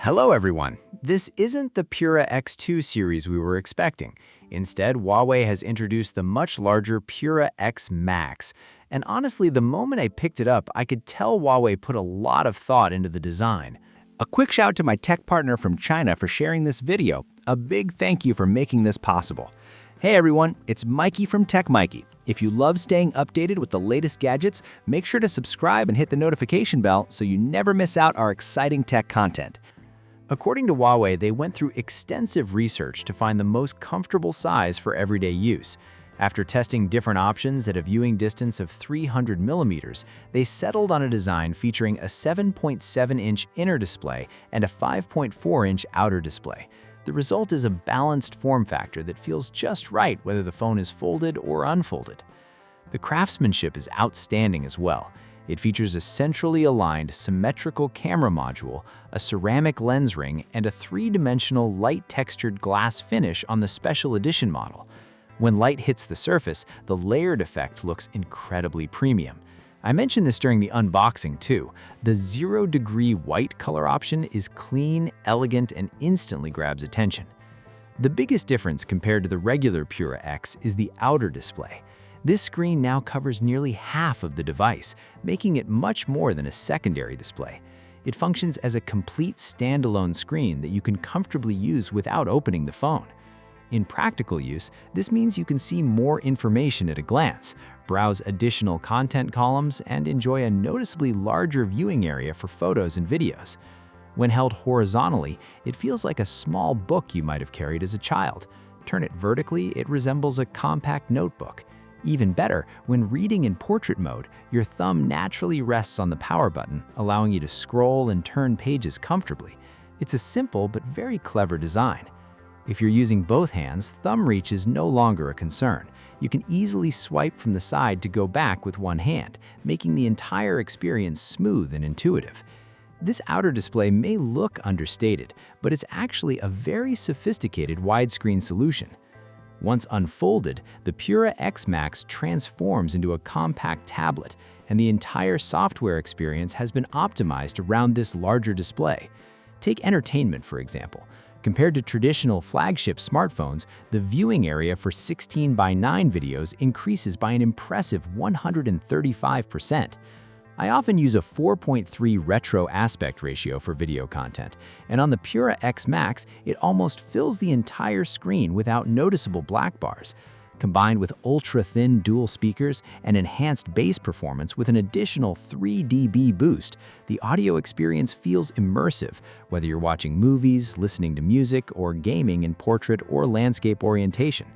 Hello everyone! This isn't the Pura X2 series we were expecting. Instead, Huawei has introduced the much larger Pura X Max. And honestly, the moment I picked it up, I could tell Huawei put a lot of thought into the design. A quick shout out to my tech partner from China for sharing this video. A big thank you for making this possible. Hey everyone, it's Maiky from techmaiky. If you love staying updated with the latest gadgets, make sure to subscribe and hit the notification bell so you never miss out our exciting tech content. According to Huawei, they went through extensive research to find the most comfortable size for everyday use. After testing different options at a viewing distance of 300 millimeters, they settled on a design featuring a 7.7-inch inner display and a 5.4-inch outer display. The result is a balanced form factor that feels just right whether the phone is folded or unfolded. The craftsmanship is outstanding as well. It features a centrally aligned, symmetrical camera module, a ceramic lens ring, and a three-dimensional light-textured glass finish on the special edition model. When light hits the surface, the layered effect looks incredibly premium. I mentioned this during the unboxing too. The 0-degree white color option is clean, elegant, and instantly grabs attention. The biggest difference compared to the regular Pura X is the outer display. This screen now covers nearly half of the device, making it much more than a secondary display. It functions as a complete standalone screen that you can comfortably use without opening the phone. In practical use, this means you can see more information at a glance, browse additional content columns, and enjoy a noticeably larger viewing area for photos and videos. When held horizontally, it feels like a small book you might have carried as a child. Turn it vertically, it resembles a compact notebook. Even better, when reading in portrait mode, your thumb naturally rests on the power button, allowing you to scroll and turn pages comfortably. It's a simple but very clever design. If you're using both hands, thumb reach is no longer a concern. You can easily swipe from the side to go back with one hand, making the entire experience smooth and intuitive. This outer display may look understated, but it's actually a very sophisticated widescreen solution. Once unfolded, the Pura X Max transforms into a compact tablet, and the entire software experience has been optimized around this larger display. Take entertainment, for example. Compared to traditional flagship smartphones, the viewing area for 16:9 videos increases by an impressive 135%. I often use a 4.3 retro aspect ratio for video content, and on the Pura X Max, it almost fills the entire screen without noticeable black bars. Combined with ultra-thin dual speakers and enhanced bass performance with an additional 3 dB boost, the audio experience feels immersive, whether you're watching movies, listening to music, or gaming in portrait or landscape orientation.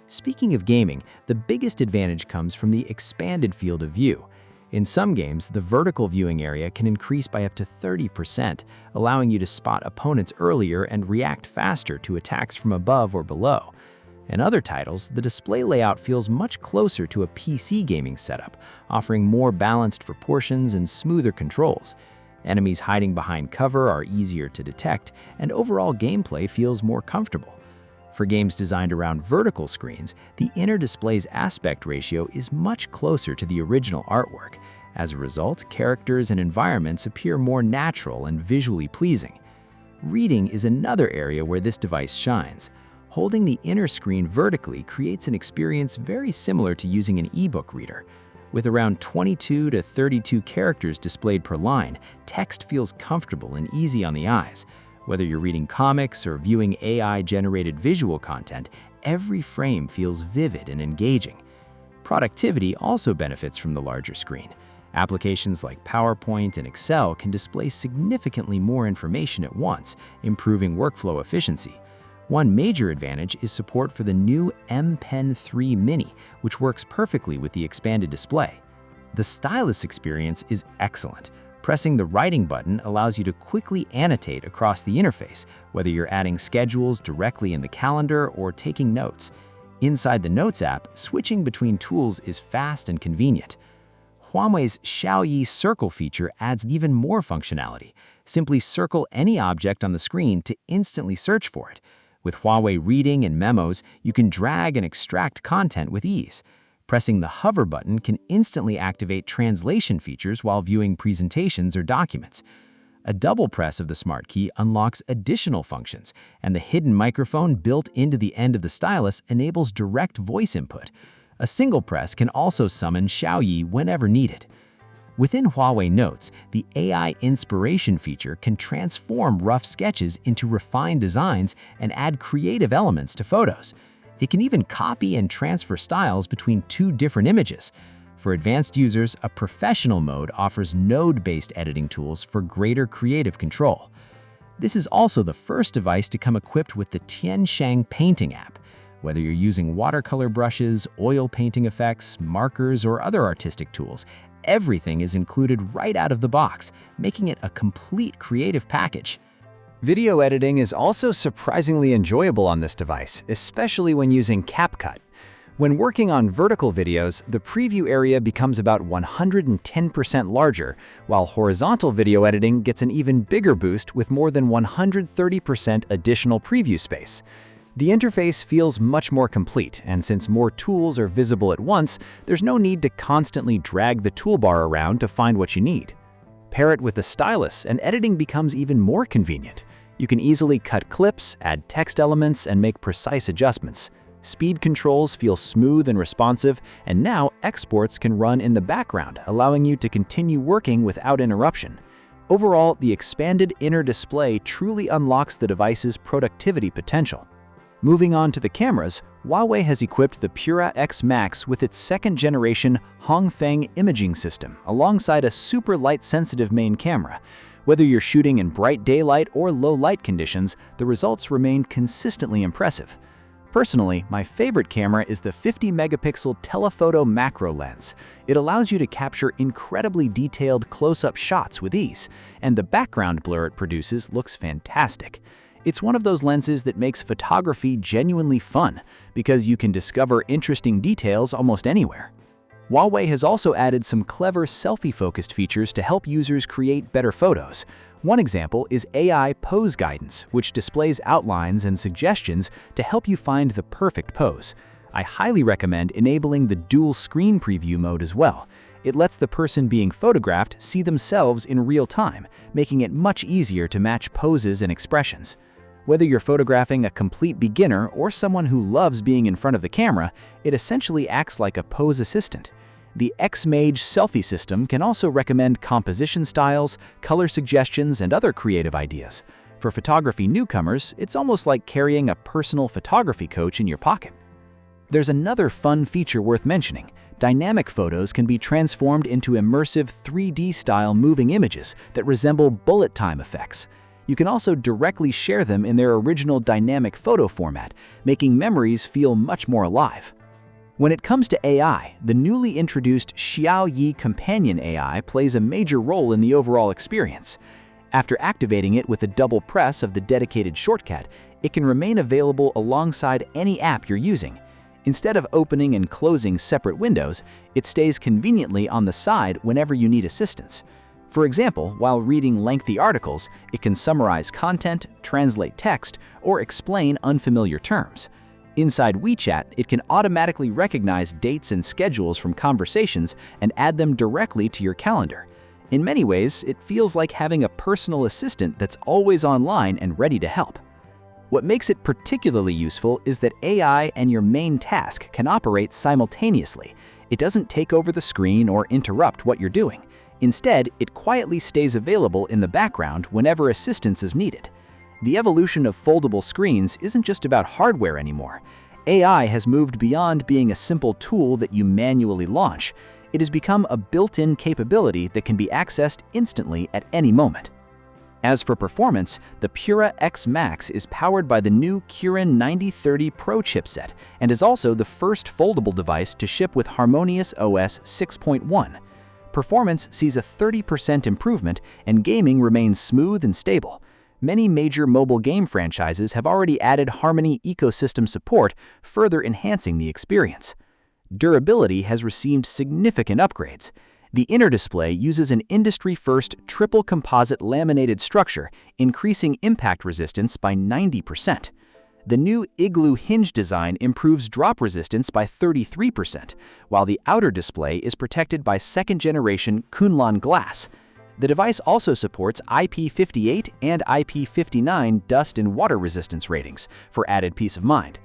Speaking of gaming, the biggest advantage comes from the expanded field of view. In some games, the vertical viewing area can increase by up to 30%, allowing you to spot opponents earlier and react faster to attacks from above or below. In other titles, the display layout feels much closer to a PC gaming setup, offering more balanced proportions and smoother controls. Enemies hiding behind cover are easier to detect, and overall gameplay feels more comfortable. For games designed around vertical screens, the inner display's aspect ratio is much closer to the original artwork. As a result, characters and environments appear more natural and visually pleasing. Reading is another area where this device shines. Holding the inner screen vertically creates an experience very similar to using an ebook reader. With around 22 to 32 characters displayed per line, text feels comfortable and easy on the eyes. Whether you're reading comics or viewing AI-generated visual content, every frame feels vivid and engaging. Productivity also benefits from the larger screen. Applications like PowerPoint and Excel can display significantly more information at once, improving workflow efficiency. One major advantage is support for the new M Pen 3 Mini, which works perfectly with the expanded display. The Stylus experience is excellent. Pressing the writing button allows you to quickly annotate across the interface, whether you're adding schedules directly in the calendar or taking notes. Inside the Notes app, switching between tools is fast and convenient. Huawei's Xiaoyi Circle feature adds even more functionality. Simply circle any object on the screen to instantly search for it. With Huawei Reading and Memos, you can drag and extract content with ease. Pressing the hover button can instantly activate translation features while viewing presentations or documents. A double press of the Smart Key unlocks additional functions, and the hidden microphone built into the end of the stylus enables direct voice input. A single press can also summon Xiaoyi whenever needed. Within Huawei Notes, the AI inspiration feature can transform rough sketches into refined designs and add creative elements to photos. It can even copy and transfer styles between two different images. For advanced users, a professional mode offers node-based editing tools for greater creative control. This is also the first device to come equipped with the Tianshang painting app. Whether you're using watercolor brushes, oil painting effects, markers, or other artistic tools, everything is included right out of the box, making it a complete creative package. Video editing is also surprisingly enjoyable on this device, especially when using CapCut. When working on vertical videos, the preview area becomes about 110% larger, while horizontal video editing gets an even bigger boost with more than 130% additional preview space. The interface feels much more complete, and since more tools are visible at once, there's no need to constantly drag the toolbar around to find what you need. Pair it with the stylus, and editing becomes even more convenient. You can easily cut clips, add text elements, and make precise adjustments. Speed controls feel smooth and responsive, and now exports can run in the background, allowing you to continue working without interruption. Overall, the expanded inner display truly unlocks the device's productivity potential. Moving on to the cameras, Huawei has equipped the Pura X Max with its second-generation Hongfeng imaging system alongside a super light-sensitive main camera. Whether you're shooting in bright daylight or low light conditions, the results remain consistently impressive. Personally, my favorite camera is the 50-megapixel telephoto macro lens. It allows you to capture incredibly detailed close-up shots with ease, and the background blur it produces looks fantastic. It's one of those lenses that makes photography genuinely fun because you can discover interesting details almost anywhere. Huawei has also added some clever selfie-focused features to help users create better photos. One example is AI pose guidance, which displays outlines and suggestions to help you find the perfect pose. I highly recommend enabling the dual screen preview mode as well. It lets the person being photographed see themselves in real time, making it much easier to match poses and expressions. Whether you're photographing a complete beginner or someone who loves being in front of the camera, it essentially acts like a pose assistant. The X-Mage selfie system can also recommend composition styles, color suggestions, and other creative ideas. For photography newcomers, it's almost like carrying a personal photography coach in your pocket. There's another fun feature worth mentioning. Dynamic photos can be transformed into immersive 3D-style moving images that resemble bullet time effects. You can also directly share them in their original dynamic photo format, making memories feel much more alive. When it comes to AI, the newly introduced Xiaoyi Companion AI plays a major role in the overall experience. After activating it with a double press of the dedicated shortcut, it can remain available alongside any app you're using. Instead of opening and closing separate windows, it stays conveniently on the side whenever you need assistance. For example, while reading lengthy articles, it can summarize content, translate text, or explain unfamiliar terms. Inside WeChat, it can automatically recognize dates and schedules from conversations and add them directly to your calendar. In many ways, it feels like having a personal assistant that's always online and ready to help. What makes it particularly useful is that AI and your main task can operate simultaneously. It doesn't take over the screen or interrupt what you're doing. Instead, it quietly stays available in the background whenever assistance is needed. The evolution of foldable screens isn't just about hardware anymore. AI has moved beyond being a simple tool that you manually launch. It has become a built-in capability that can be accessed instantly at any moment. As for performance, the Pura X Max is powered by the new Kirin 9030 Pro chipset and is also the first foldable device to ship with HarmonyOS 6.1. Performance sees a 30% improvement, and gaming remains smooth and stable. Many major mobile game franchises have already added Harmony ecosystem support, further enhancing the experience. Durability has received significant upgrades. The inner display uses an industry-first triple composite laminated structure, increasing impact resistance by 90%. The new Igloo hinge design improves drop resistance by 33%, while the outer display is protected by second-generation Kunlun glass. The device also supports IP58 and IP59 dust and water resistance ratings for added peace of mind.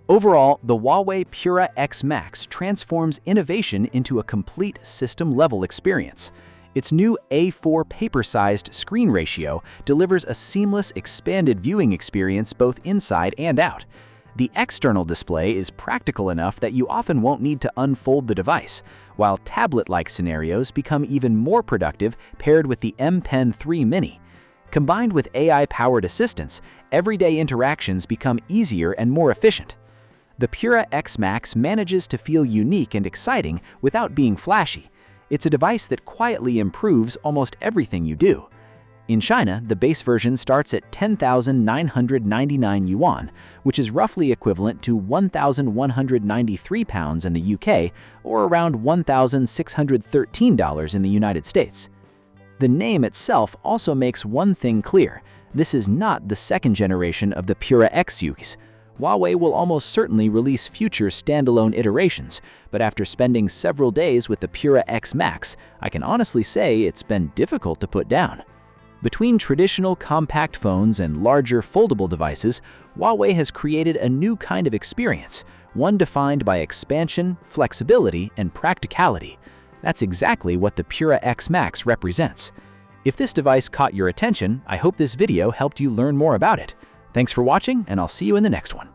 Overall, the Huawei Pura X Max transforms innovation into a complete system-level experience. Its new A4 paper-sized screen ratio delivers a seamless, expanded viewing experience both inside and out. The external display is practical enough that you often won't need to unfold the device, while tablet-like scenarios become even more productive paired with the M Pen 3 Mini. Combined with AI-powered assistance, everyday interactions become easier and more efficient. The Pura X Max manages to feel unique and exciting without being flashy. It's a device that quietly improves almost everything you do. In China, the base version starts at 10,999 yuan, which is roughly equivalent to 1,193 pounds in the UK or around $1,613 in the United States. The name itself also makes one thing clear: this is not the second generation of the Pura X series. Huawei will almost certainly release future standalone iterations, but after spending several days with the Pura X Max, I can honestly say it's been difficult to put down. Between traditional compact phones and larger foldable devices, Huawei has created a new kind of experience, one defined by expansion, flexibility, and practicality. That's exactly what the Pura X Max represents. If this device caught your attention, I hope this video helped you learn more about it. Thanks for watching, and I'll see you in the next one.